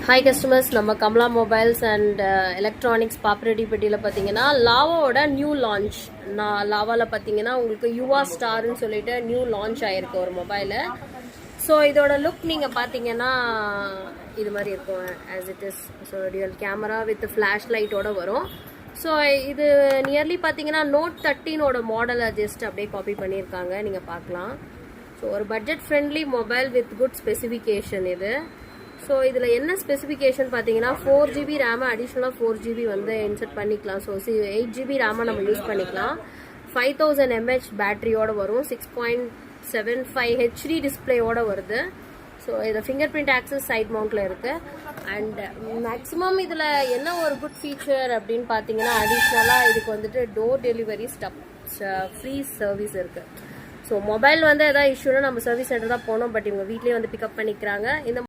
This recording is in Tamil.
ஹாய் கஸ்டமர்ஸ், நம்ம கமலா மொபைல்ஸ் அண்ட் எலக்ட்ரானிக்ஸ் பாப்பரெட்டிப்பட்டியில் பார்த்தீங்கன்னா லாவோட நியூ லான்ச். லாவாவில் பார்த்தீங்கன்னா உங்களுக்கு யுவா ஸ்டார்னு சொல்லிட்டு நியூ லான்ச் ஆகிருக்கு ஒரு மொபைலு. ஸோ இதோட லுக் நீங்கள் பார்த்தீங்கன்னா இது மாதிரி இருக்கும் as it is. So real camera with flash லைட்டோட வரும். ஸோ இது நியர்லி பார்த்தீங்கன்னா நோட் 13ஓட மாடலை ஜஸ்ட் அப்படியே காப்பி பண்ணியிருக்காங்க, நீங்கள் பார்க்கலாம். ஸோ ஒரு budget friendly mobile with good specification இது. ஸோ இதில் என்ன ஸ்பெசிஃபிகேஷன் பார்த்தீங்கன்னா 4GB ரேமை அடிஷ்னலாக 4GB வந்து இன்சர்ட் பண்ணிக்கலாம். ஸோ 8GB ரேமை நம்ம யூஸ் பண்ணிக்கலாம். 5000 mAh பேட்டரியோட வரும். 6.75 HD டிஸ்பிளேயோட வருது. ஸோ இதில் ஃபிங்கர் பிரிண்ட் ஆக்சஸ் சைட் மவுண்ட்டில் இருக்குது. அண்ட் மேக்ஸிமம் இதில் என்ன ஒரு குட் ஃபீச்சர் அப்படின்னு பார்த்தீங்கன்னா அடிஷ்னலாக இதுக்கு வந்துட்டு டோர் டெலிவரி ஃப்ரீ சர்வீஸ் இருக்குது. ஸோ மொபைல் வந்து எதாவது இஷ்யூனா நம்ம சர்வீஸ் சென்டர் தான் போனோம், பட் இவங்க வீட்லேயே வந்து பிக்கப் பண்ணிக்கிறாங்க. இந்த